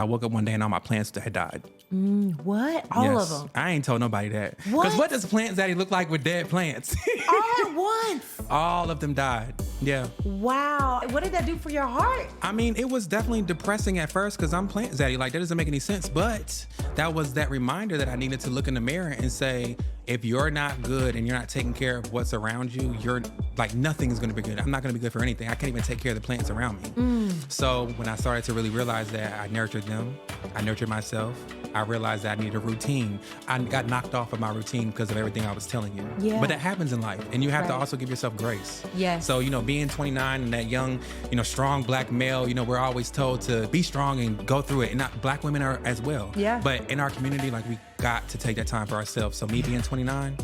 I woke up one day and all my plants had died. What? All of them? I ain't told nobody that. Because what does Plant Zaddy look like with dead plants? All at once? All of them died. Yeah. Wow. What did that do for your heart? I mean, it was definitely depressing at first because I'm Plant Zaddy. Like, that doesn't make any sense. But that was that reminder that I needed to look in the mirror and say, if you're not good and you're not taking care of what's around you, you're like, nothing is going to be good. I'm not going to be good for anything. I can't even take care of the plants around me. So when I started to really realize that, I nurtured them. I nurtured myself. I realized that I needed a routine. I got knocked off of my routine because of everything I was telling you. Yeah. But that happens in life. And you have to also give yourself grace. Yes. So, being 29 and that young, strong black male, we're always told to be strong and go through it. And not black women are as well. Yeah. But in our community, like, we got to take that time for ourselves. So me being 29,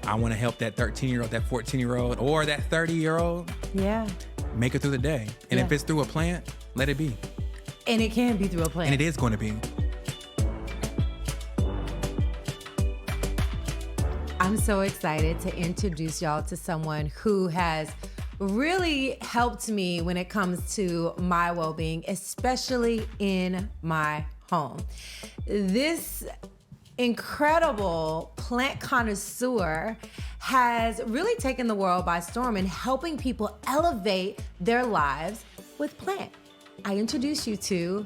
I want to help that 13-year-old, that 14-year-old, or that 30-year-old make it through the day. And if it's through a plant, let it be. And it can be through a plant. And it is going to be. I'm so excited to introduce y'all to someone who has really helped me when it comes to my well-being, especially in my home. This incredible plant connoisseur has really taken the world by storm in helping people elevate their lives with plants. I introduce you to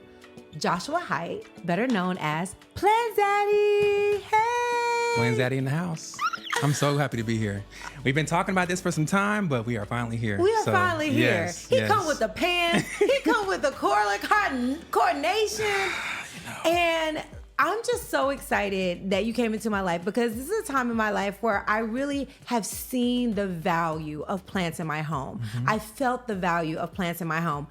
Joshua Height, better known as Plant Zaddy. Hey! Plant Zaddy in the house. I'm so happy to be here. We've been talking about this for some time, but we are finally here. We are finally here. Yes, he come with the pants. He come with the coordination. And I'm just so excited that you came into my life because this is a time in my life where I really have seen the value of plants in my home. I felt the value of plants in my home.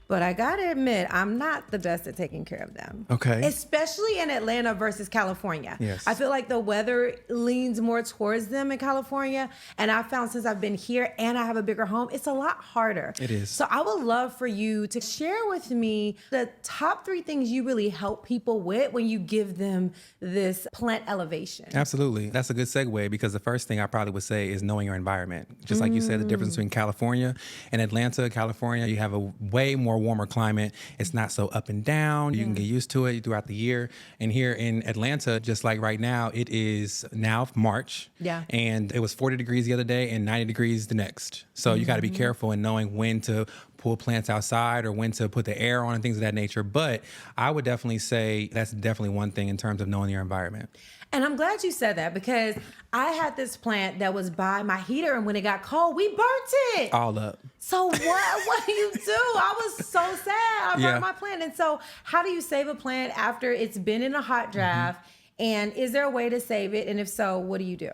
But I gotta admit, I'm not the best at taking care of them. Okay. Especially in Atlanta versus California. Yes. I feel like the weather leans more towards them in California. And I found since I've been here and I have a bigger home, it's a lot harder. It is. So I would love for you to share with me the top 3 things you really help people with when you give them this plant elevation. Absolutely. That's a good segue because the first thing I probably would say is knowing your environment. Just like you said, the difference between California and Atlanta. California, you have a way more warmer climate. It's not so up and down. You can get used to it throughout the year. And here in Atlanta, just like right now, it is now March. Yeah. And it was 40 degrees the other day and 90 degrees the next. So you got to be careful in knowing when to pull plants outside or when to put the air on and things of that nature. But I would definitely say that's definitely one thing in terms of knowing your environment. And I'm glad you said that because I had this plant that was by my heater, and when it got cold, we burnt it. All up. So what do you do? I was so sad. I burnt my plant. And so how do you save a plant after it's been in a hot draft? And is there a way to save it? And if so, what do you do?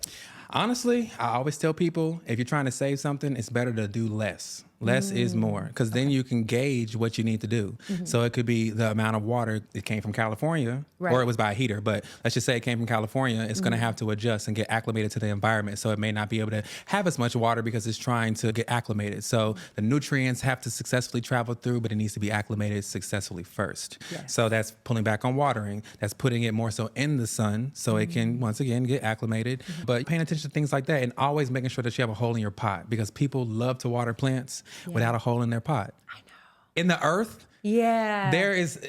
Honestly, I always tell people, if you're trying to save something, it's better to do less. Less is more, because then you can gauge what you need to do. So it could be the amount of water that came from California, or it was by a heater, but let's just say it came from California. It's going to have to adjust and get acclimated to the environment. So it may not be able to have as much water because it's trying to get acclimated. So the nutrients have to successfully travel through, but it needs to be acclimated successfully first. So that's pulling back on watering. That's putting it more so in the sun so it can, once again, get acclimated. But paying attention to things like that and always making sure that you have a hole in your pot, because people love to water plants without a hole in their pot. I know. In the earth, there is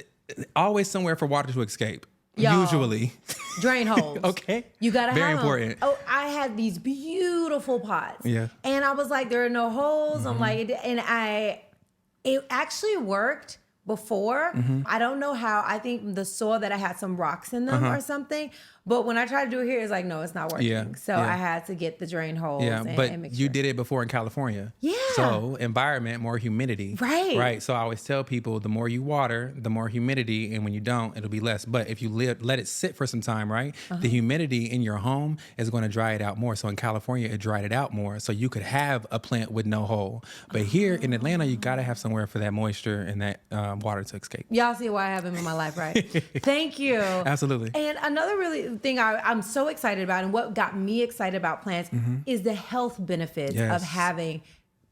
always somewhere for water to escape. Y'all, usually. Drain holes. Okay. You gotta Very have important. them. Oh, I had these beautiful pots. Yeah. And I was like, there are no holes. I'm like, it actually worked before. I don't know how. I think the soil that I had some rocks in them or something. But when I tried to do it here, it's like, no, it's not working. So I had to get the drain holes. But and make you sure. did it before in California. Yeah. So environment, more humidity. Right. So I always tell people, the more you water, the more humidity. And when you don't, it'll be less. But if you let it sit for some time, right? The humidity in your home is going to dry it out more. So in California, it dried it out more. So you could have a plant with no hole. But here in Atlanta, you got to have somewhere for that moisture and that water to escape. Y'all see why I have him in my life, right? Thank you. Absolutely. And another really thing I'm so excited about, and what got me excited about plants is the health benefits of having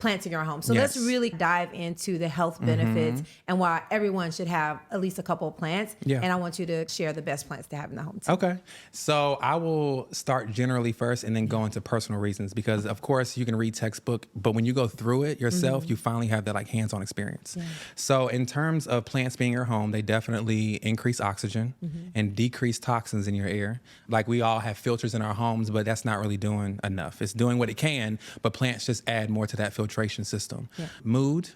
plants in your home. So Yes. let's really dive into the health benefits and why everyone should have at least a couple of plants. Yeah. And I want you to share the best plants to have in the home too. Okay. So I will start generally first and then go into personal reasons because, of course, you can read textbook, but when you go through it yourself, you finally have that like hands-on experience. Yeah. So in terms of plants being your home, they definitely increase oxygen and decrease toxins in your air. Like we all have filters in our homes, but that's not really doing enough. It's doing what it can, but plants just add more to that filtration system. Yeah. Mood.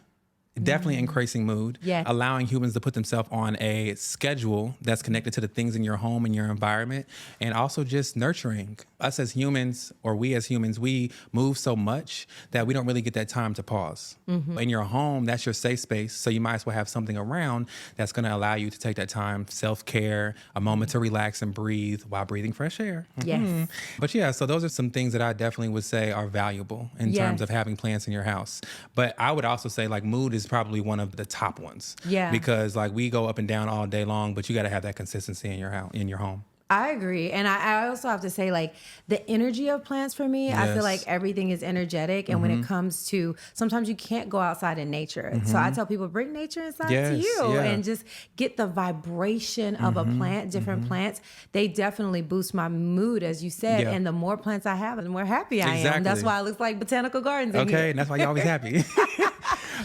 Definitely increasing mood, allowing humans to put themselves on a schedule that's connected to the things in your home and your environment, and also just nurturing. Us as humans, or we as humans, we move so much that we don't really get that time to pause. In your home, that's your safe space, so you might as well have something around that's going to allow you to take that time, self-care, a moment to relax and breathe while breathing fresh air. Yes. But yeah, so those are some things that I definitely would say are valuable in terms of having plants in your house. But I would also say like mood is probably one of the top ones. Yeah. Because like we go up and down all day long, but you got to have that consistency in your house, in your home. I agree. And I also have to say, like, the energy of plants for me, I feel like everything is energetic. And when it comes to, sometimes you can't go outside in nature. So I tell people, bring nature inside to you and just get the vibration of a plant, different plants. They definitely boost my mood, as you said. And the more plants I have, the more happy I am. That's why it looks like botanical gardens in here. And that's why you're always happy.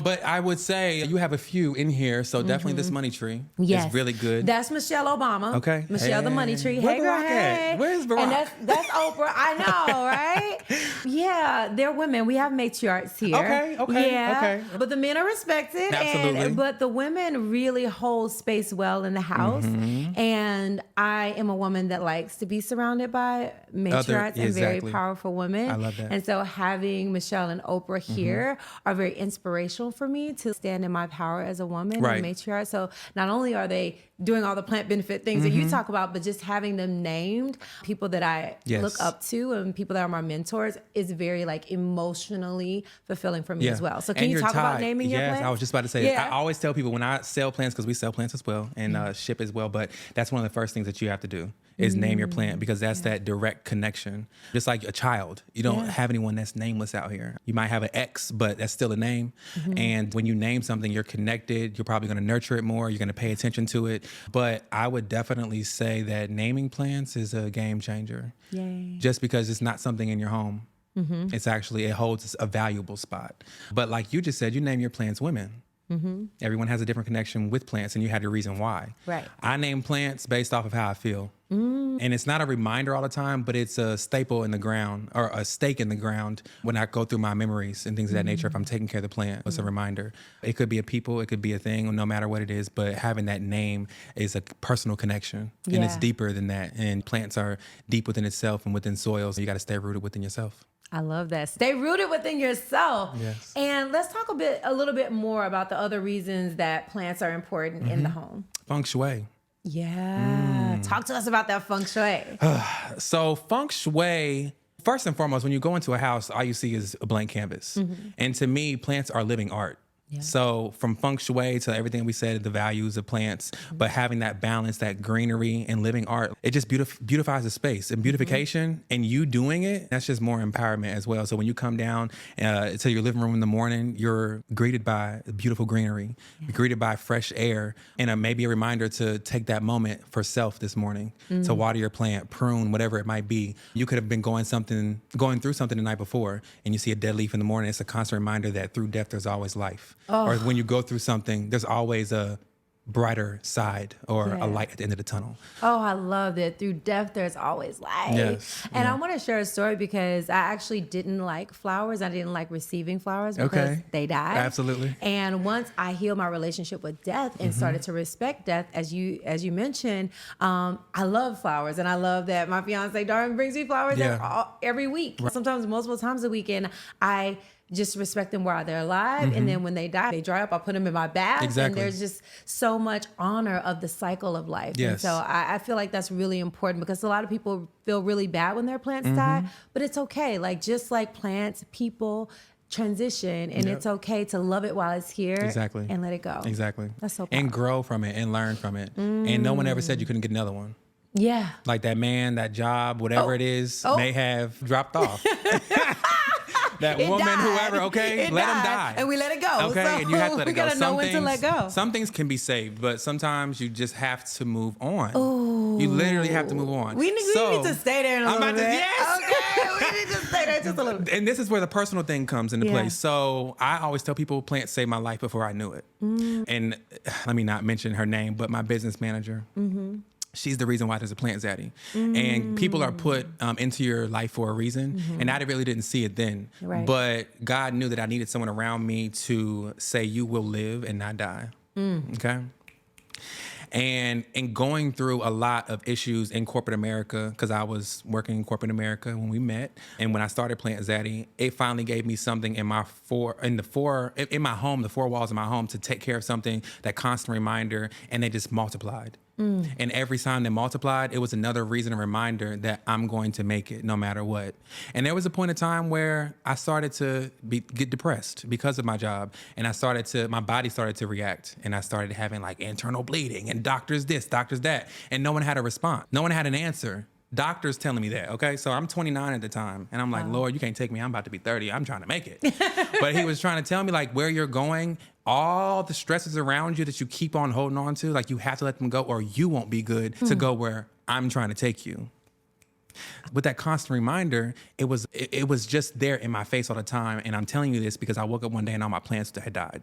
But I would say you have a few in here, so definitely this money tree is really good. That's Michelle Obama. Okay. Michelle the money tree. Where's Hey girl, Barack hey. at? Where's Barack? And that's Oprah. I know, right? Yeah, they're women. We have matriarchs here. Okay. But the men are respected. Absolutely. But the women really hold space well in the house. And I am a woman that likes to be surrounded by matriarchs and very powerful women. I love that. And so having Michelle and Oprah here are very inspirational for me to stand in my power as a woman and matriarch. So not only are they doing all the plant benefit things that you talk about, but just having them named, people that I look up to and people that are my mentors, is very like emotionally fulfilling for me as well. So can you talk about naming your plants? Yes, I was just about to say, I always tell people when I sell plants, because we sell plants as well and ship as well, but that's one of the first things that you have to do is name your plant, because that's that direct connection. Just like a child, you don't have anyone that's nameless out here. You might have an ex, but that's still a name. And when you name something, you're connected. You're probably going to nurture it more. You're going to pay attention to it. But I would definitely say that naming plants is a game changer. Yay. Just because it's not something in your home. It's actually, it holds a valuable spot. But like you just said, you name your plants women. Everyone has a different connection with plants, and you had a reason why. Right. I name plants based off of how I feel. And it's not a reminder all the time, but it's a staple in the ground, or a stake in the ground when I go through my memories and things of that nature. If I'm taking care of the plant, it's a reminder. It could be a people, it could be a thing, no matter what it is, but having that name is a personal connection, and it's deeper than that. And plants are deep within itself and within soil, so you got to stay rooted within yourself. I love that. Stay rooted within yourself. Yes. And let's talk a little bit more about the other reasons that plants are important in the home. Feng shui. Yeah. Talk to us about that feng shui. So feng shui, first and foremost, when you go into a house, all you see is a blank canvas. And to me, plants are living art. Yeah. So from feng shui to everything we said, the values of plants, but having that balance, that greenery and living art, it just beautifies the space. And beautification and you doing it, that's just more empowerment as well. So when you come down to your living room in the morning, you're greeted by beautiful greenery, you're greeted by fresh air, and maybe a reminder to take that moment for self this morning, to water your plant, prune, whatever it might be. You could have been going through something the night before, and you see a dead leaf in the morning. It's a constant reminder that through death, there's always life. Or when you go through something, there's always a brighter side or a light at the end of the tunnel. Oh, I love that. Through death, there's always light. Yes. And I want to share a story because I actually didn't like flowers. I didn't like receiving flowers because they died. Absolutely. And once I healed my relationship with death and started to respect death, as you mentioned, I love flowers. And I love that my fiance, Darwin, brings me flowers every week. Right. Sometimes multiple times a week. And I just respect them while they're alive. And then when they die, they dry up. I put them in my bath. Exactly. And there's just so much honor of the cycle of life. Yes. And so I feel like that's really important because a lot of people feel really bad when their plants die, but it's okay. Like just like plants, people transition, and it's okay to love it while it's here and let it go. Exactly. That's so powerful. And grow from it and learn from it. And no one ever said you couldn't get another one. Yeah. Like that man, that job, whatever it is, may have dropped off. that It woman, died. whoever, okay, It let them died, die. and we let it go. Okay, So and you have to let it we go. gotta know when to let go. Some things can be saved, but sometimes you just have to move on. Ooh. You literally have to move on. We need to stay there in a I'm little about to- bit. yes. Okay, we need to stay there just a little bit. And this is where the personal thing comes into play. So I always tell people plants saved my life before I knew it. And let me not mention her name, but my business manager. She's the reason why there's a Plant Zaddy. And people are put into your life for a reason. And I really didn't see it then. Right. But God knew that I needed someone around me to say, you will live and not die. Okay? And going through a lot of issues in corporate America, because I was working in corporate America when we met, and when I started Plant Zaddy, it finally gave me something in my four walls of my home, to take care of something, that constant reminder, and they just multiplied. And every time they multiplied, it was another reason, a reminder that I'm going to make it no matter what. And there was a point in time where I started to get depressed because of my job. And my body started to react. And I started having like internal bleeding and doctors this, doctors that. And no one had a response. No one had an answer. Doctors telling me that, okay? So I'm 29 at the time. And I'm like, Lord, you can't take me. I'm about to be 30. I'm trying to make it. But he was trying to tell me like where you're going, all the stresses around you that you keep on holding on to, like you have to let them go or you won't be good to go where I'm trying to take you. With that constant reminder, it was just there in my face all the time. And I'm telling you this because I woke up one day and all my plants had died.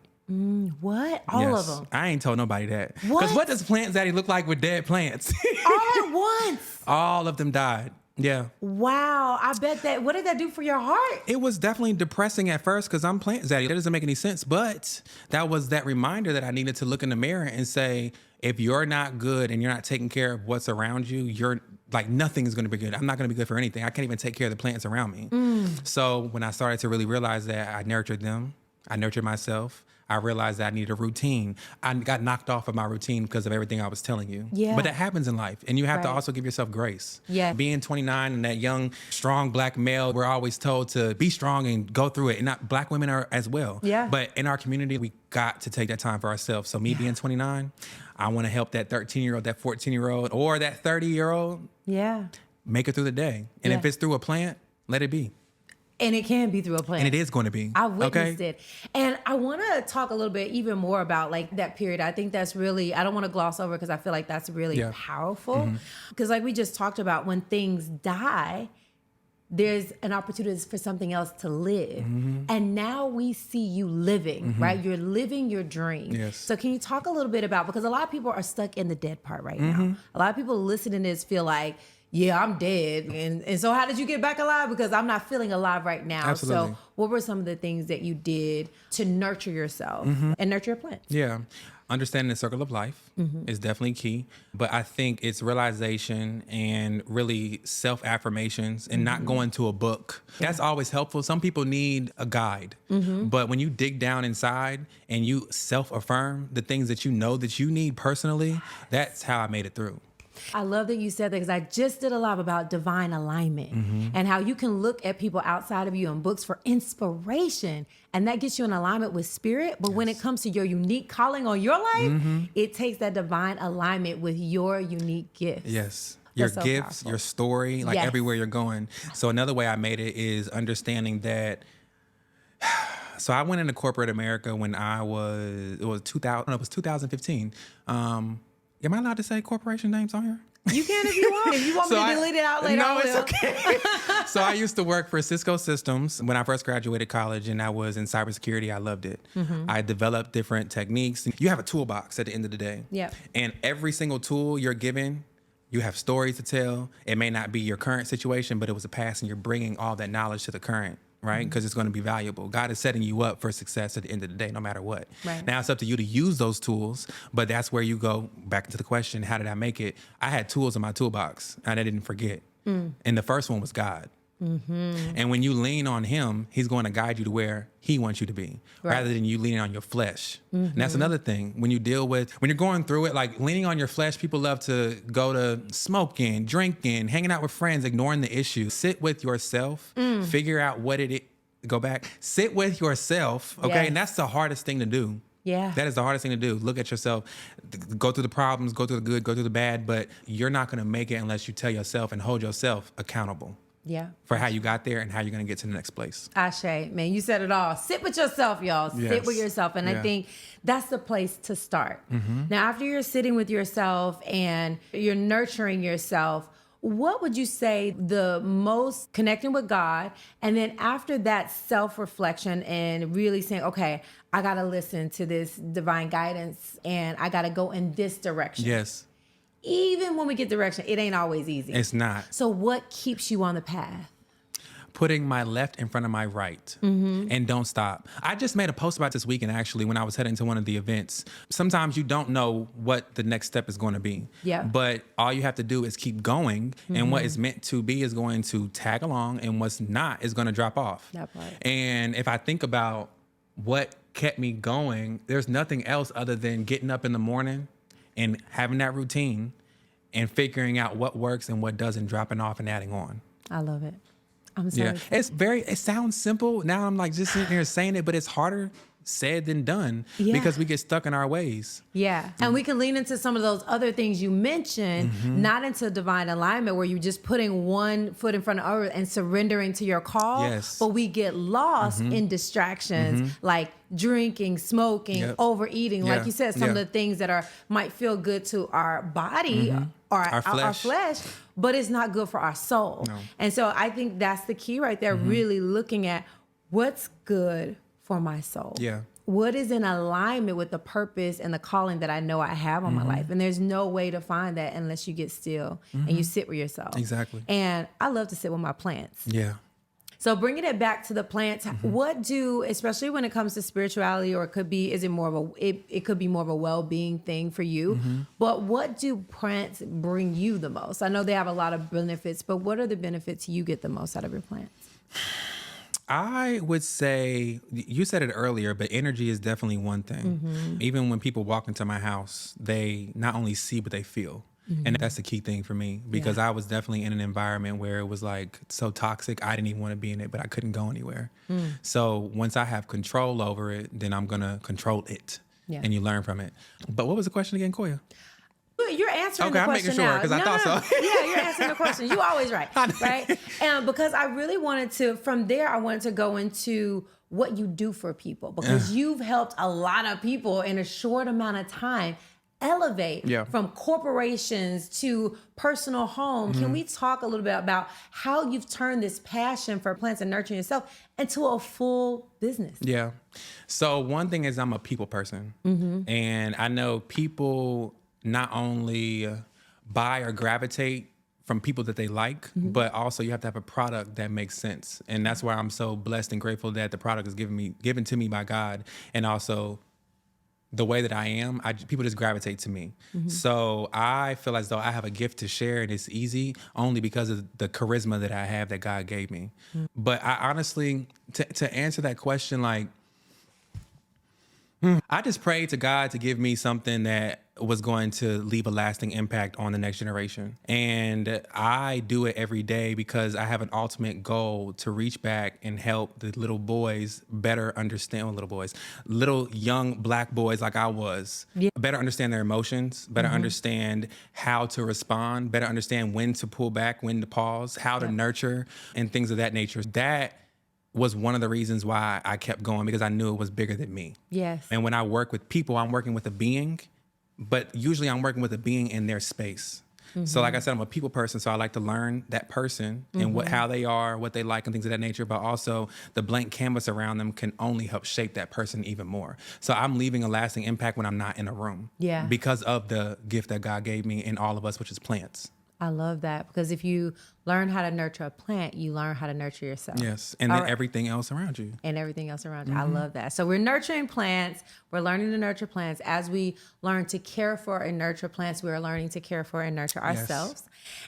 What? All of them? I ain't told nobody that. Because what does Plant Zaddy look like with dead plants? All at once? All of them died. Yeah. Wow. I bet that. What did that do for your heart? It was definitely depressing at first because I'm Plant Zaddy. That doesn't make any sense. But that was that reminder that I needed to look in the mirror and say, if you're not good and you're not taking care of what's around you, you're like, nothing is going to be good. I'm not going to be good for anything. I can't even take care of the plants around me. So when I started to really realize that, I nurtured them. I nurtured myself. I realized that I needed a routine. I got knocked off of my routine because of everything I was telling you. Yeah. But that happens in life. And you have to also give yourself grace. Yeah. Being 29 and that young, strong black male, we're always told to be strong and go through it. And not black women are as well. Yeah. But in our community, we got to take that time for ourselves. So me being 29, I want to help that 13-year-old, that 14-year-old, or that 30-year-old make it through the day. And if it's through a plant, let it be. And it can be through a plant. And it is going to be. I witnessed it. And I want to talk a little bit even more about like that period. I think that's really, I don't want to gloss over because I feel like that's really powerful. Because like we just talked about, when things die, there's an opportunity for something else to live. And now we see you living, right? You're living your dream. Yes. So can you talk a little bit about, because a lot of people are stuck in the dead part right now. A lot of people listening to this feel like, yeah, I'm dead. And so how did you get back alive? Because I'm not feeling alive right now. Absolutely. So what were some of the things that you did to nurture yourself and nurture your plants? Yeah. Understanding the circle of life is definitely key. But I think it's realization and really self-affirmations and not going to a book. That's always helpful. Some people need a guide. But when you dig down inside and you self-affirm the things that you know that you need personally, that's how I made it through. I love that you said that, because I just did a live about divine alignment and how you can look at people outside of you and books for inspiration, and that gets you in alignment with spirit. But when it comes to your unique calling on your life, it takes that divine alignment with your unique gifts. Yes. Your That's so gifts, powerful. your story, like everywhere you're going. So another way I made it is understanding that. So I went into corporate America when it was 2015. Am I allowed to say corporation names on here? You can if you want. If you want me to delete it out later, no, I it's will. okay. So I used to work for Cisco Systems when I first graduated college, and I was in cybersecurity. I loved it. I developed different techniques. You have a toolbox at the end of the day. Yeah. And every single tool you're given, you have stories to tell. It may not be your current situation, but it was a past, and you're bringing all that knowledge to the current. Right? Because it's going to be valuable. God is setting you up for success at the end of the day, no matter what. Right. Now it's up to you to use those tools, but that's where you go back into the question, how did I make it? I had tools in my toolbox and I didn't forget. And the first one was God. And when you lean on him, he's going to guide you to where he wants you to be, rather than you leaning on your flesh. And that's another thing. When you're going through it, like leaning on your flesh, people love to go to smoking, drinking, hanging out with friends, ignoring the issue. Sit with yourself, figure out what it is. Go back, sit with yourself, okay? Yes. And that's the hardest thing to do. Yeah. That is the hardest thing to do. Look at yourself, go through the problems, go through the good, go through the bad, but you're not going to make it unless you tell yourself and hold yourself accountable. for how you got there and how you're going to get to the next place. Ashe, man, you said it all. Sit with yourself, y'all. Sit Yes. with yourself. And I think that's the place to start. Now, after you're sitting with yourself and you're nurturing yourself, what would you say the most connecting with God? And then after that self-reflection and really saying, okay, I got to listen to this divine guidance and I got to go in this direction. Yes. Even when we get direction, it ain't always easy. It's not. So what keeps you on the path? Putting my left in front of my right and don't stop. I just made a post about this weekend, actually, when I was heading to one of the events. Sometimes you don't know what the next step is going to be. Yeah. But all you have to do is keep going, and what is meant to be is going to tag along, and what's not is going to drop off. That part. And if I think about what kept me going, there's nothing else other than getting up in the morning and having that routine and figuring out what works and what doesn't, dropping off and adding on. I love it. I'm sorry. Yeah, it sounds simple. Now I'm like just sitting here saying it, but it's harder said than done because we get stuck in our ways. Yeah. And we can lean into some of those other things you mentioned, not into divine alignment where you're just putting one foot in front of the other and surrendering to your call. Yes. But we get lost in distractions like drinking, smoking, overeating. Like you said, some of the things that might feel good to our body or our flesh, but it's not good for our soul. No. And so I think that's the key right there, really looking at what's good for my soul. Yeah. What is in alignment with the purpose and the calling that I know I have on my life? And there's no way to find that unless you get still and you sit with yourself. Exactly. And I love to sit with my plants. Yeah. So bringing it back to the plants, what do, especially when it comes to spirituality, or it could be more of a well-being thing for you, but what do plants bring you the most? I know they have a lot of benefits, but what are the benefits you get the most out of your plants? I would say, you said it earlier, but energy is definitely one thing. Even when people walk into my house, they not only see, but they feel. And that's the key thing for me, because I was definitely in an environment where it was like so toxic, I didn't even want to be in it, but I couldn't go anywhere. So once I have control over it, then I'm going to control it. And you learn from it. But what was the question again, Koya? You're answering the question now. Okay, I'm making sure, because I thought so. Yeah, you're answering the question. You always right, right? And because I really wanted to, from there, I wanted to go into what you do for people, because you've helped a lot of people in a short amount of time elevate from corporations to personal home. Can we talk a little bit about how you've turned this passion for plants and nurturing yourself into a full business? Yeah. So one thing is I'm a people person, and I know people not only buy or gravitate from people that they like, but also you have to have a product that makes sense. And that's why I'm so blessed and grateful that the product is given to me by God. And also the way that I am, people just gravitate to me. So I feel as though I have a gift to share, and it's easy only because of the charisma that I have that God gave me. But I honestly, to answer that question, like, I just prayed to God to give me something that was going to leave a lasting impact on the next generation. And I do it every day because I have an ultimate goal to reach back and help the little boys better understand, little young Black boys like I was, better understand their emotions, better understand how to respond, better understand when to pull back, when to pause, how to nurture, and things of that nature. That was one of the reasons why I kept going, because I knew it was bigger than me. Yes. And when I work with people, I'm working with a being, but usually I'm working with a being in their space. So like I said, I'm a people person, so I like to learn that person and how they are, what they like, and things of that nature, but also the blank canvas around them can only help shape that person even more. So I'm leaving a lasting impact when I'm not in a room because of the gift that God gave me and all of us, which is plants. I love that, because if you learn how to nurture a plant, you learn how to nurture yourself. Yes, and then everything else around you. And everything else around you. I love that. So we're nurturing plants. We're learning to nurture plants. As we learn to care for and nurture plants, we are learning to care for and nurture ourselves.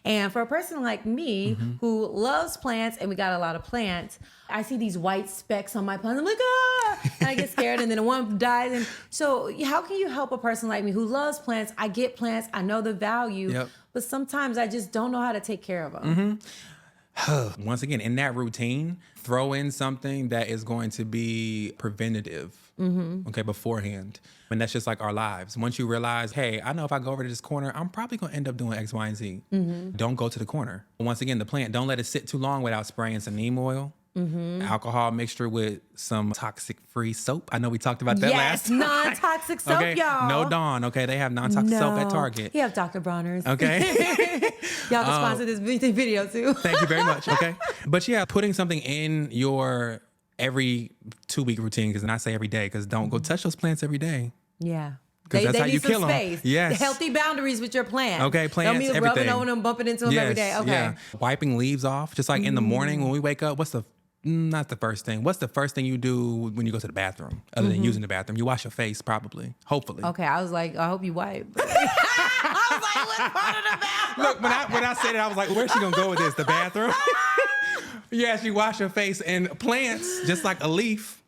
And for a person like me who loves plants, and we got a lot of plants, I see these white specks on my plants. I'm like, and I get scared, and then one dies. And so how can you help a person like me who loves plants? I get plants. I know the value. But sometimes I just don't know how to take care of them. Once again, in that routine, throw in something that is going to be preventative, okay, beforehand. And that's just like our lives. Once you realize, hey, I know if I go over to this corner, I'm probably going to end up doing X, Y, and Z. Don't go to the corner. Once again, the plant, don't let it sit too long without spraying some neem oil. Alcohol mixture with some toxic-free soap. I know we talked about that last time. Non-toxic soap, okay? y'all. No Dawn, okay? They have non-toxic soap at Target. You have Dr. Bronner's. Okay. Y'all can sponsor this video too. Thank you very much, okay? But yeah, putting something in your every 2-week routine, because I say every day, because don't go touch those plants every day. Yeah. Because that's how need you kill some them. space. Yes. Healthy boundaries with your plant. Okay, plants, don't mean everything. rubbing on them, bumping into them every day. Okay. Yeah. Wiping leaves off, just like in the morning when we wake up, not the first thing. What's the first thing you do when you go to the bathroom, other than using the bathroom? You wash your face, probably, hopefully. Okay, I was like, I hope you wipe. I was like, what part of the bathroom? Look, when I said it, I was like, where's she gonna go with this? The bathroom? Yes, you wash your face, and plants, just like a leaf,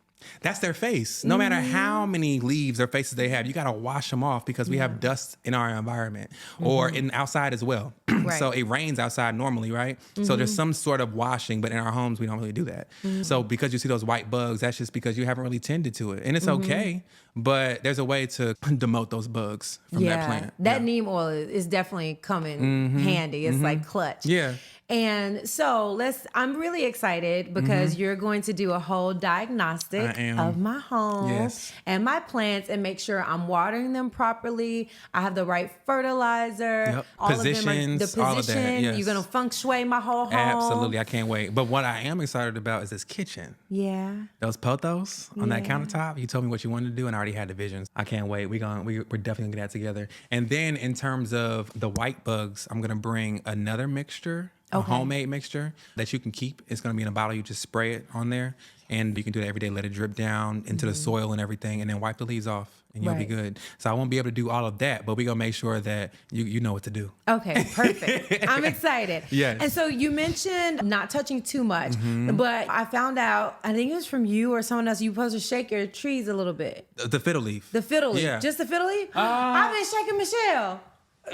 that's their face. No matter how many leaves or faces they have, you gotta wash them off because we have dust in our environment or in outside as well. Right. So it rains outside normally, right? So there's some sort of washing, but in our homes, we don't really do that. So because you see those white bugs, that's just because you haven't really tended to it. And it's okay, but there's a way to demote those bugs from that plant. That neem oil is definitely coming handy. It's like clutch. Yeah. And so I'm really excited because you're going to do a whole diagnostic of my home and my plants and make sure I'm watering them properly. I have the right fertilizer. All Positions, of them are the position. all of that, yes. You're going to feng shui my whole home. Absolutely. I can't wait. But what I am excited about is this kitchen. Yeah. Those potos on that countertop. You told me what you wanted to do and I already had the visions. I can't wait. We're definitely going to get that together. And then in terms of the white bugs, I'm going to bring another mixture. A homemade mixture that you can keep. It's going to be in a bottle. You just spray it on there and you can do it every day. Let it drip down into the soil and everything and then wipe the leaves off and you'll be good. So I won't be able to do all of that, but we're going to make sure that you know what to do. Okay, perfect. I'm excited. Yes. And so you mentioned not touching too much, but I found out, I think it was from you or someone else, you're supposed to shake your trees a little bit. The fiddle leaf. The fiddle leaf. Yeah. Just the fiddle leaf? I've been shaking Michelle.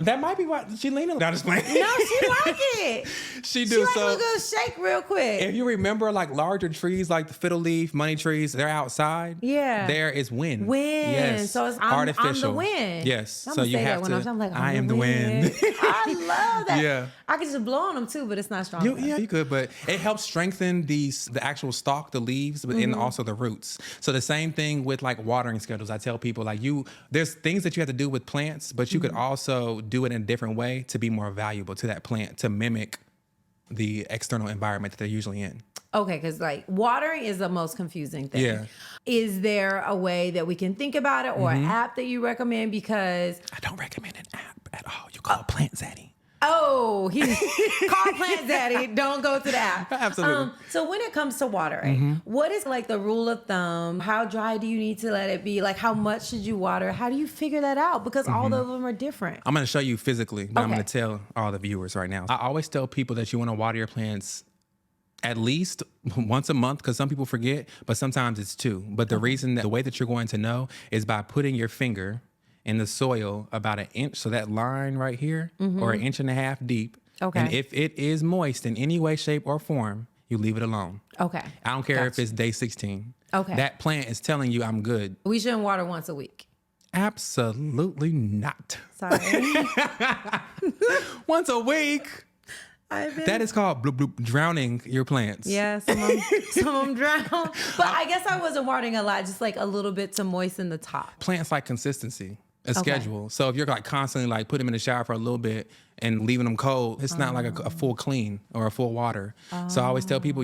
That might be why she leaning. No, I'm just playing. No, she like it. She do. She like So a good shake real quick. if you remember, like larger trees, like the fiddle leaf, money trees, they're outside. Yeah. There is wind. Wind. Yes. So it's artificial. I'm the wind. Yes. I'm so you say have that to. when I'm like, I am the wind. I love that. Yeah. I can just blow on them too, but it's not strong enough. Yeah, you could, but it helps strengthen the actual stalk, the leaves, but and also the roots. So the same thing with like watering schedules. I tell people like there's things that you have to do with plants, but you could also do it in a different way to be more valuable to that plant, to mimic the external environment that they're usually in. Okay, because like watering is the most confusing thing. Yeah. Is there a way that we can think about it or an app that you recommend? Because I don't recommend an app at all. You call Plant Zaddy. he call Plant Zaddy. Don't go to the app. Absolutely. So when it comes to watering, what is like the rule of thumb? How dry do you need to let it be? Like how much should you water? How do you figure that out? Because all of them are different. I'm going to show you physically, but I'm Okay. going to tell all the viewers right now. I always tell people that you want to water your plants at least once a month, because some people forget, but sometimes it's 2. But the the way that you're going to know is by putting your finger in the soil about 1 inch. So that line right here, or 1.5 inches deep. Okay. And if it is moist in any way, shape, or form, you leave it alone. Okay. I don't care if it's day 16. Okay. That plant is telling you I'm good. We shouldn't water once a week. Absolutely not. Sorry. Once a week. That is called bloop, bloop, drowning your plants. Yeah, some of them drown. But I guess I wasn't watering a lot, just like a little bit to moisten the top. Plants like consistency, a schedule. So if you're like constantly like putting them in the shower for a little bit and leaving them cold, it's not like a full clean or a full water. So I always tell people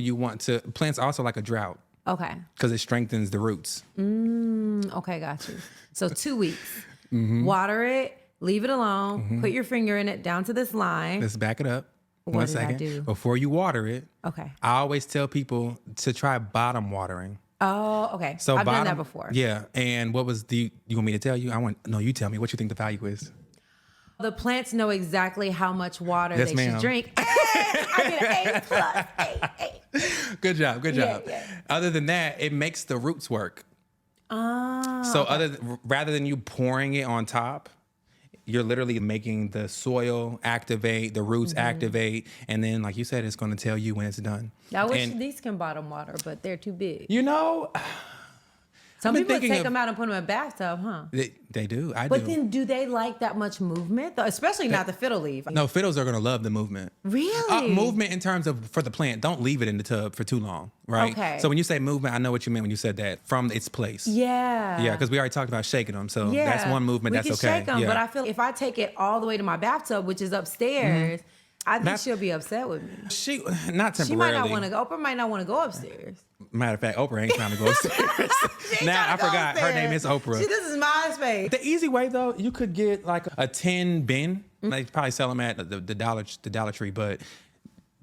plants also like a drought. Okay. Because it strengthens the roots. Okay, got you. So 2 weeks. Water it, leave it alone, put your finger in it down to this line. Let's back it up. What One did I second. do? Before you water it, Okay. I always tell people to try bottom watering. Oh, okay. So I've done that before. Yeah. And what was you want me to tell you? No, you tell me what you think the value is. The plants know exactly how much water Yes, they ma'am. should drink. I get an A+. Good job. Good job. Yeah. Other than that, it makes the roots work. So rather than you pouring it on top, you're literally making the soil activate, the roots activate, and then, like you said, it's going to tell you when it's done. I wish these can bottom water, but they're too big. You know, Some people take them out and put them in a bathtub, huh? They do. I do. But then do they like that much movement? Especially not the fiddle leaf. No, fiddles are going to love the movement. Really? Movement in terms of for the plant. Don't leave it in the tub for too long, right? Okay. So when you say movement, I know what you meant when you said that, from its place. Yeah. Yeah, because we already talked about shaking them. So that's one movement. We That's can okay. shake them, yeah. but I feel if I take it all the way to my bathtub, which is upstairs, I think she'll be upset with me. She not temporarily. She might not want to go. Oprah might not want to go upstairs. Matter of fact, Oprah ain't trying to go upstairs. Now I forgot. Her name is Oprah. This is my space. The easy way though, you could get like a 10 bin. They probably sell them at the Dollar Tree, but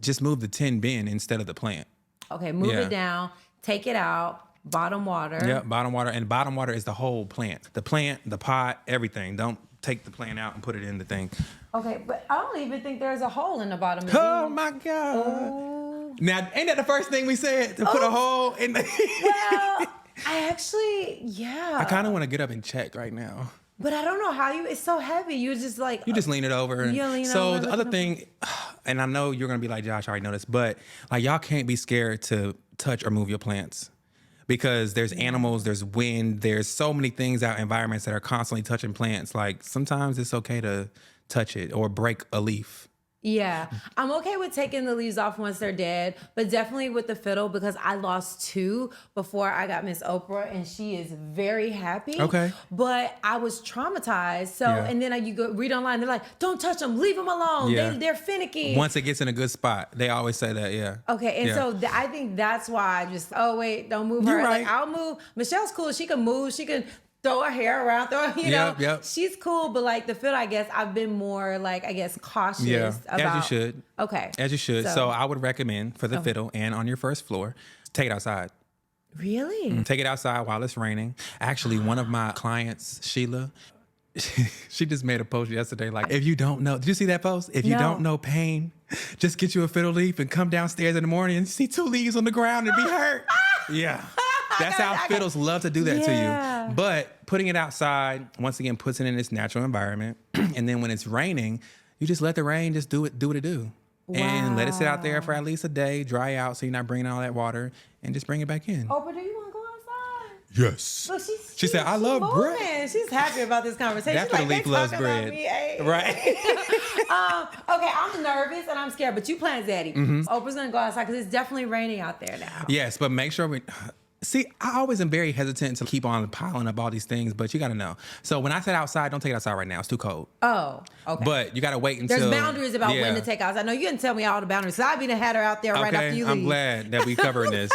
just move the 10 bin instead of the plant. Okay, move it down, take it out, bottom water. Yeah, bottom water. And bottom water is the whole plant. The plant, the pot, everything. Don't take the plant out and put it in the thing. Okay, but I don't even think there's a hole in the bottom of Oh my God. Oh. Now, ain't that the first thing we said? To put a hole in the... Well, I actually, yeah. I kind of want to get up and check right now. But I don't know how it's so heavy. You just like... You just lean it over. You lean so over, the other thing, and I know you're going to be like, Josh, I already know this, but like y'all can't be scared to touch or move your plants. Because there's animals, there's wind, there's so many things out in environments that are constantly touching plants. Like sometimes it's okay to touch it or break a leaf. Yeah, I'm okay with taking the leaves off once they're dead, but definitely with the fiddle because I lost 2 before I got Miss Oprah, and she is very happy. Okay. But I was traumatized. So, and then you go read online, they're like, don't touch them, leave them alone. Yeah. They're finicky. Once it gets in a good spot, they always say that, yeah. Okay, and so I think that's why I just, oh, wait, don't move her. You're right. Like, I'll move. Michelle's cool. She can move. She can throw her hair around, you know. Yep. She's cool, but like the fiddle, I guess I've been more like, I guess, cautious about. As you should. Okay. As you should. So I would recommend for the fiddle and on your first floor, take it outside. Really? Take it outside while it's raining. Actually, one of my clients, Sheila, she just made a post yesterday like, if you don't know, did you see that post? If you don't know pain, just get you a fiddle leaf and come downstairs in the morning and see 2 leaves on the ground and be hurt. Yeah. That's how fiddles love to do that to you. But putting it outside, once again, puts it in its natural environment. And then when it's raining, you just let the rain just do what it do. And let it sit out there for at least a day, dry out so you're not bringing all that water, and just bring it back in. Oh, but do you want to go outside? Yes. Look, she said, I love moving. bread. She's happy about this conversation. That fiddle leaf loves bread. Right. Okay, I'm nervous and I'm scared, but you plant Zaddy. Oprah's going to go outside because it's definitely raining out there now. Yes, but make sure see, I always am very hesitant to keep on piling up all these things, but you got to know. So when I said outside, don't take it outside right now. It's too cold. Oh, okay. But you got to wait until... There's boundaries about when to take outside. I know you didn't tell me all the boundaries. So I've been had her out there right after you leave. I'm glad that we covering this.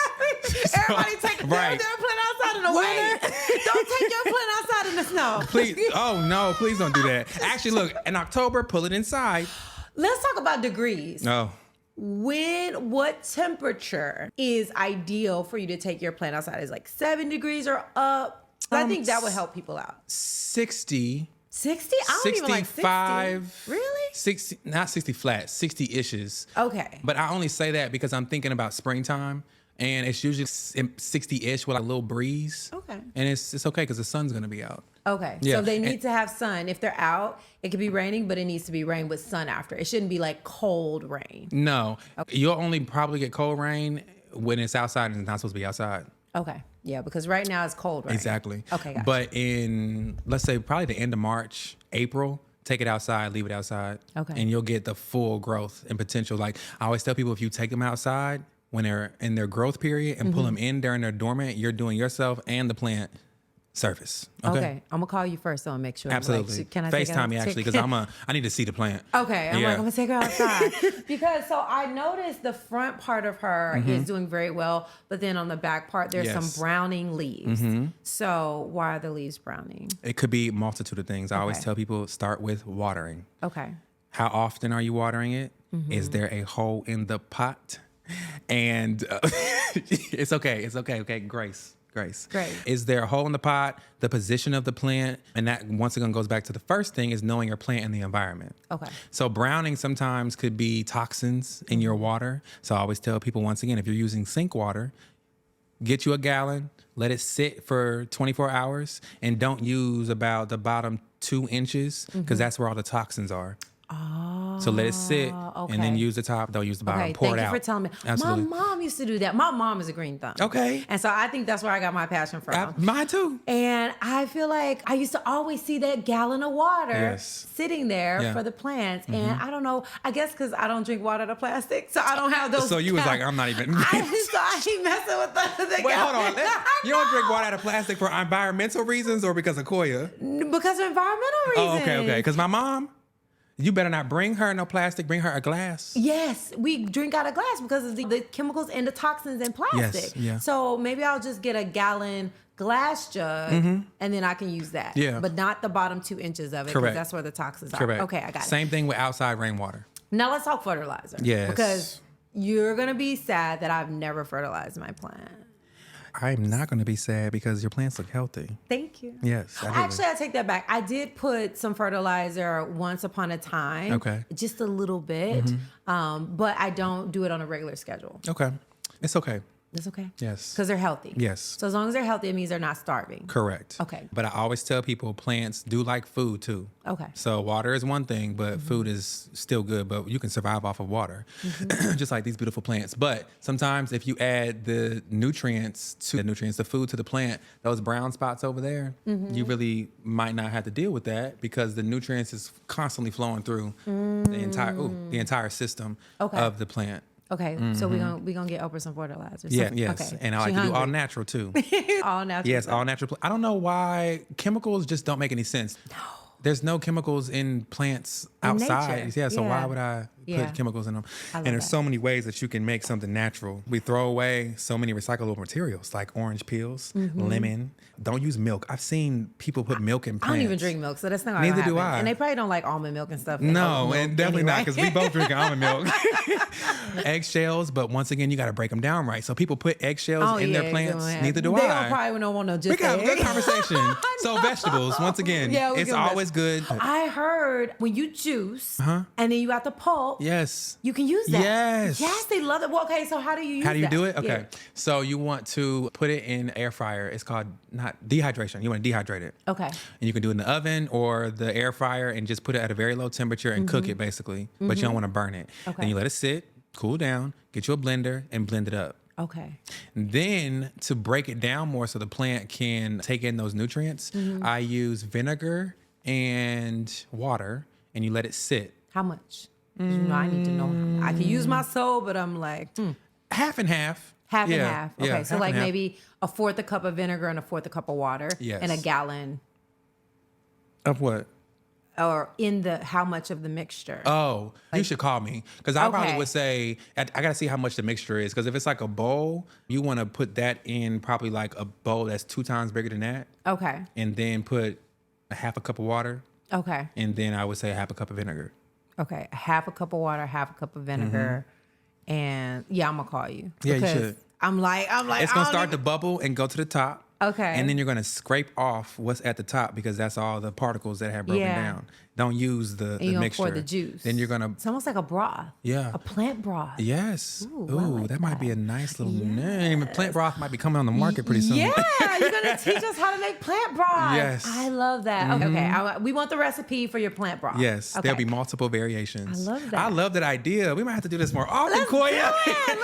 Everybody take their plant outside in the winter. Don't take your plant outside in the snow. Please. Oh, no. Please don't do that. Actually, look, in October, pull it inside. Let's talk about degrees. No. What temperature is ideal for you to take your plant outside? Is like 7 degrees or up? I think that would help people out. 60. 60? I don't even like 60. Really? 60, not 60 flat, 60-ishes. Okay. But I only say that because I'm thinking about springtime. And it's usually 60-ish with a little breeze. Okay. And it's okay because the sun's going to be out. Okay. Yeah. So they need to have sun. If they're out, it could be raining, but it needs to be rain with sun after. It shouldn't be like cold rain. No. Okay. You'll only probably get cold rain when it's outside and it's not supposed to be outside. Okay. Yeah, because right now it's cold rain. Exactly. Okay, gotcha. But in, let's say, probably the end of March, April, take it outside, leave it outside. Okay. And you'll get the full growth and potential. Like I always tell people, if you take them outside when they're in their growth period and pull them in during their dormant, you're doing yourself and the plant service. Okay. I'm gonna call you first so I'll make sure. Absolutely. Like, can I FaceTime me actually because I need to see the plant. Okay. I'm gonna take her outside because so I noticed the front part of her is doing very well, but then on the back part there's some browning leaves. So why are the leaves browning? It could be a multitude of things. I always tell people start with watering. Okay. How often are you watering it? Is there a hole in the pot? And it's okay. It's okay. Okay. Grace. Great. Is there a hole in the pot? The position of the plant? And that once again goes back to the first thing is knowing your plant and the environment. Okay. So browning sometimes could be toxins in your water. So I always tell people once again, if you're using sink water, get you a gallon, let it sit for 24 hours, and don't use about the bottom 2 inches because that's where all the toxins are. Oh, So let it sit and then use the top. Don't use the bottom. Okay, Pour thank it you out. for telling me. Absolutely. My mom used to do that. My mom is a green thumb. Okay. And so I think that's where I got my passion from. Mine too. And I feel like I used to always see that gallon of water sitting there for the plants. And I don't know, I guess because I don't drink water out of plastic, so I don't have those. So you was like, I'm not even. So I ain't messing with the Wait, hold gallon. on. You don't drink water out of plastic for environmental reasons or because of Koya? Because of environmental reasons. Oh, okay. Because my mom, you better not bring her no plastic. Bring her a glass. Yes, we drink out of glass because of the chemicals and the toxins in plastic. Yes, yeah. So maybe I'll just get a gallon glass jug and then I can use that. Yeah. But not the bottom 2 inches of it because that's where the toxins are. Correct. Okay, I got it. Same thing with outside rainwater. Now let's talk fertilizer. Yes. Because you're going to be sad that I've never fertilized my plant. I'm not going to be sad because your plants look healthy. Thank you. Yes. Actually, I take that back. I did put some fertilizer once upon a time. Okay. Just a little bit. But I don't do it on a regular schedule. Okay. It's okay. It's okay? Yes. Because they're healthy. Yes. So as long as they're healthy, it means they're not starving. Correct. Okay. But I always tell people plants do like food too. Okay. So water is one thing, but food is still good, but you can survive off of water, just like these beautiful plants. But sometimes if you add the nutrients, the food to the plant, those brown spots over there, you really might not have to deal with that because the nutrients is constantly flowing through the entire system of the plant. Okay, so we're gonna get Oprah some fertilizer. Yeah, So, yes. okay. And I like to do all natural too. All natural. Yes, all natural. I don't know why chemicals just don't make any sense. No. There's no chemicals in plants outside. nature. Yeah, so Yeah. why would I put chemicals in them? I love And there's that. so many ways that you can make something natural. We throw away so many recyclable materials like orange peels, lemon. Don't use milk. I've seen people put milk in I plants. don't even drink milk, so that's not Neither gonna do happen. I. And they probably don't like almond milk and stuff. No, and definitely not anyway. because we both drink almond milk. Eggshells, but once again, you got to break them down right. So people put eggshells in their plants. Neither do they I. Don't probably don't want no just We got a good egg. conversation. So vegetables, once again, Yeah, we it's can always good. I heard when you juice and then you got the pulp, Yes. you can use that. Yes. Yes, they love it. Well, okay, so how do you use How do you that? do it? Okay. Yeah. So you want to put it in air fryer. It's called not dehydration. You want to dehydrate it. Okay. And you can do it in the oven or the air fryer and just put it at a very low temperature and cook it basically. But you don't want to burn it. Okay. Then you let it sit, cool down, get you a blender and blend it up. Okay. Then to break it down more so the plant can take in those nutrients, I use vinegar and water and you let it sit. How much? 'Cause you know, I need to know. I can use my soul, but I'm like, Half and half. half Yeah, and half. Okay, yeah, so half like and half. maybe a fourth a cup of vinegar and a fourth a cup of water. Yes. And a gallon. Of what? Or in the how much of the mixture? Oh, you should call me because I probably Okay. would say I got to see how much the mixture is because if it's like a bowl, you want to put that in probably like a bowl that's 2 times bigger than that, Okay. and then put a half a cup of water, Okay. and then I would say a half a cup of vinegar. Okay. A half a cup of water, half a cup of vinegar, and I'm gonna call you. Yeah, you because should. I'm like, It's gonna start to bubble and go to the top. Okay. And then you're gonna scrape off what's at the top because that's all the particles that have broken Yeah. down. Don't use the and you're mixture. gonna pour the juice. Then you're gonna It's almost like a broth. Yeah. A plant broth. yes. Ooh, Ooh, I like that might be a nice little name. Plant broth might be coming on the market pretty soon. Yeah, you're gonna teach us how to make plant broth. Yes. I love that. Okay, we want the recipe for your plant broth. Yes, okay. there'll be multiple variations. I love that. I love that idea. We might have to do this more often, Koya.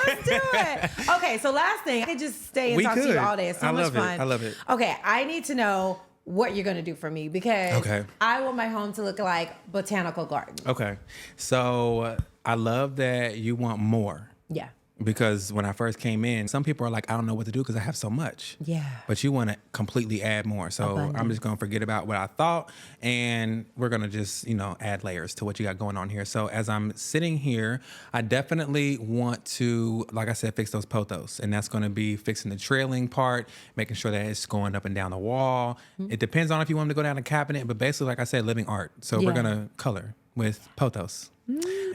Let's do it. Okay, so last thing, I could just stay and We talk to could. you all day. It's so I much love it. fun. I love it. Okay, I need to know what you're gonna do for me because Okay. I want my home to look like botanical garden. Okay, so I love that you want more. Yeah. Because when I first came in, some people are like, I don't know what to do because I have so much. Yeah. But you want to completely add more. So Abundant. I'm just going to forget about what I thought. And we're going to just, add layers to what you got going on here. So as I'm sitting here, I definitely want to, like I said, fix those pothos. And that's going to be fixing the trailing part, making sure that it's going up and down the wall. It depends on if you want them to go down the cabinet. But basically, like I said, living art. So we're Yeah. going to color with pothos.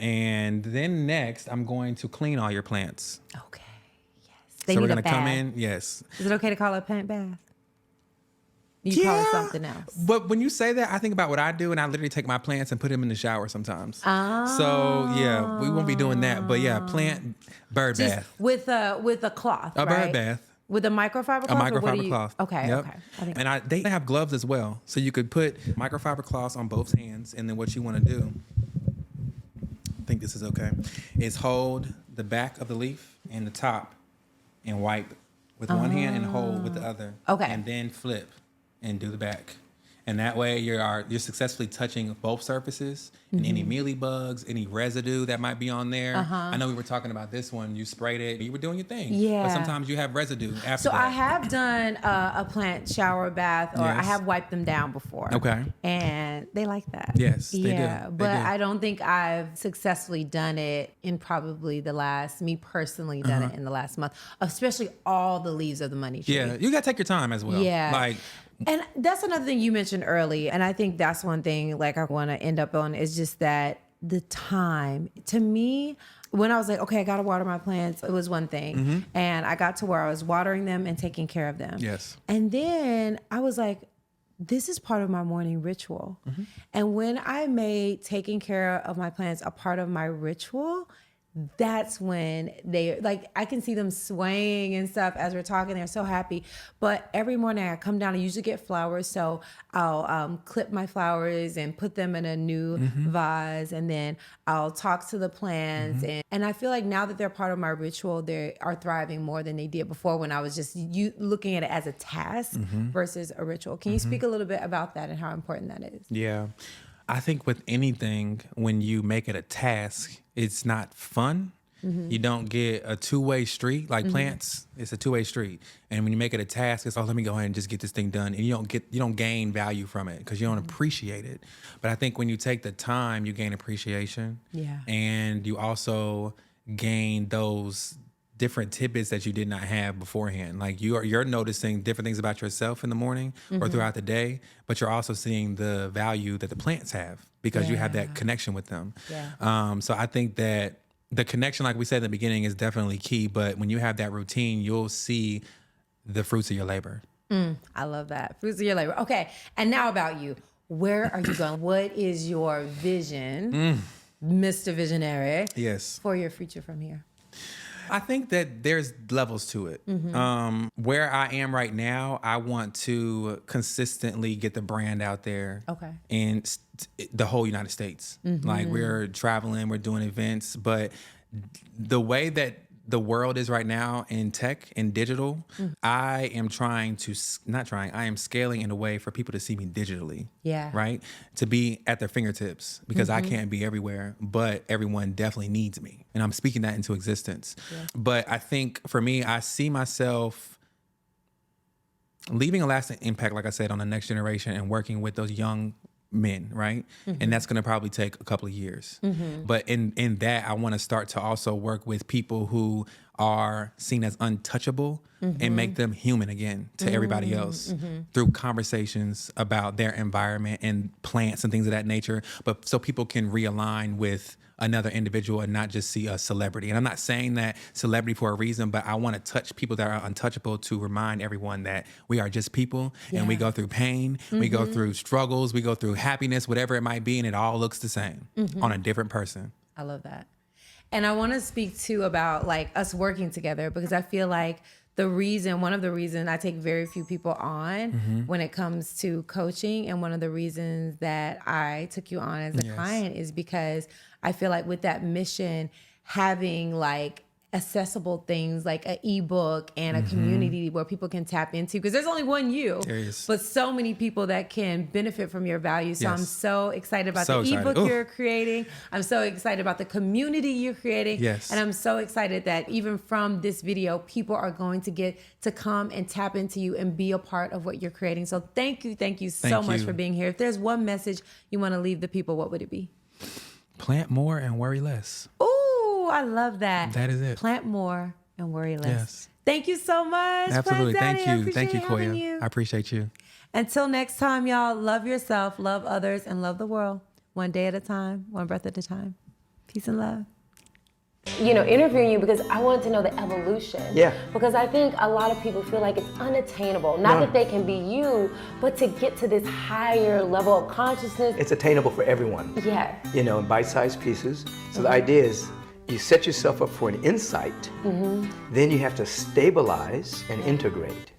And then next, I'm going to clean all your plants. Okay. Yes. They So need we're a gonna bath. come in, yes. Is it okay to call it a plant bath? You call it something else. But when you say that, I think about what I do, and I literally take my plants and put them in the shower sometimes. So yeah, we won't be doing that. But yeah, plant bird Just bath, with a cloth. a right? bird bath. With a microfiber cloth? A microfiber cloth. Okay, Yep. okay. And they have gloves as well. So you could put microfiber cloths on both hands, and then what you want to do, I think this is okay, is hold the back of the leaf and the top and wipe with one hand and hold with the other. Okay. And then flip and do the back. And that way you're successfully touching both surfaces and any mealy bugs, any residue that might be on there. I know we were talking about this one. You sprayed it. You were doing your thing. Yeah. But sometimes you have residue after that. So I have done a plant shower bath, or I have wiped them down before. Okay. And they like that. Yes, they do. Yeah, They but do. I don't think I've successfully done it in probably me personally done it in the last month, especially all the leaves of the money tree. Yeah, you got to take your time as well. Yeah. And that's another thing you mentioned early. And I think that's one thing like I want to end up on is just that the time. To me, when I was like, okay, I got to water my plants, it was one thing. And I got to where I was watering them and taking care of them. Yes. And then I was like, this is part of my morning ritual. And when I made taking care of my plants a part of my ritual, that's when I can see them swaying and stuff as we're talking. They're so happy. But every morning I come down, I usually get flowers. So I'll clip my flowers and put them in a new vase. And then I'll talk to the plants. And I feel like now that they're part of my ritual, they are thriving more than they did before when I was just looking at it as a task versus a ritual. Can you speak a little bit about that and how important that is? Yeah. I think with anything, when you make it a task, it's not fun. You don't get a two-way street. Like plants, it's a two-way street. And when you make it a task, it's, let me go ahead and just get this thing done. And you don't gain value from it because you don't appreciate it. But I think when you take the time, you gain appreciation. Yeah. And you also gain those different tidbits that you did not have beforehand. Like you're noticing different things about yourself in the morning or throughout the day, but you're also seeing the value that the plants have because you have that connection with them. Yeah. So I think that the connection, like we said in the beginning, is definitely key. But when you have that routine, you'll see the fruits of your labor. I love that. Fruits of your labor. Okay. And now about you. Where are you going? What is your vision, Mr. Visionary? Yes. For your future from here? I think that there's levels to it. Where I am right now, I want to consistently get the brand out there. Okay. In the whole United States. Like we're traveling, we're doing events, but the way that the world is right now in tech and digital, I am I am scaling in a way for people to see me digitally. Yeah. Right? To be at their fingertips because I can't be everywhere, but everyone definitely needs me. And I'm speaking that into existence. Yeah. But I think for me, I see myself leaving a lasting impact, like I said, on the next generation and working with those young men, right? And that's going to probably take a couple of years. But in that, I want to start to also work with people who are seen as untouchable and make them human again to everybody else through conversations about their environment and plants and things of that nature. But so people can realign with another individual and not just see a celebrity. And I'm not saying that celebrity for a reason, but I want to touch people that are untouchable to remind everyone that we are just people and we go through pain, we go through struggles, we go through happiness, whatever it might be, and it all looks the same on a different person. I love that. And I want to speak too about like us working together because I feel like one of the reasons I take very few people on when it comes to coaching, and one of the reasons that I took you on as a client is because I feel like with that mission, having like accessible things like an ebook and a community where people can tap into, because there's only one you, but so many people that can benefit from your value. So I'm so excited about the ebook you're creating. I'm so excited about the community you're creating. And I'm so excited that even from this video, people are going to get to come and tap into you and be a part of what you're creating. So thank you so much for being here. If there's one message you want to leave the people, what would it be? Plant more and worry less. Ooh, I love that. That is it. Plant more and worry less. Yes. Thank you so much. Absolutely. Plant Zaddy. Thank you, Koya. I appreciate you. Until next time, y'all, love yourself, love others, and love the world. One day at a time, one breath at a time. Peace and love. Interviewing you because I wanted to know the evolution. Yeah. Because I think a lot of people feel like it's unattainable. Not that they can be you, but to get to this higher level of consciousness. It's attainable for everyone. Yeah. In bite-sized pieces. So the idea is, You set yourself up for an insight, then you have to stabilize and integrate.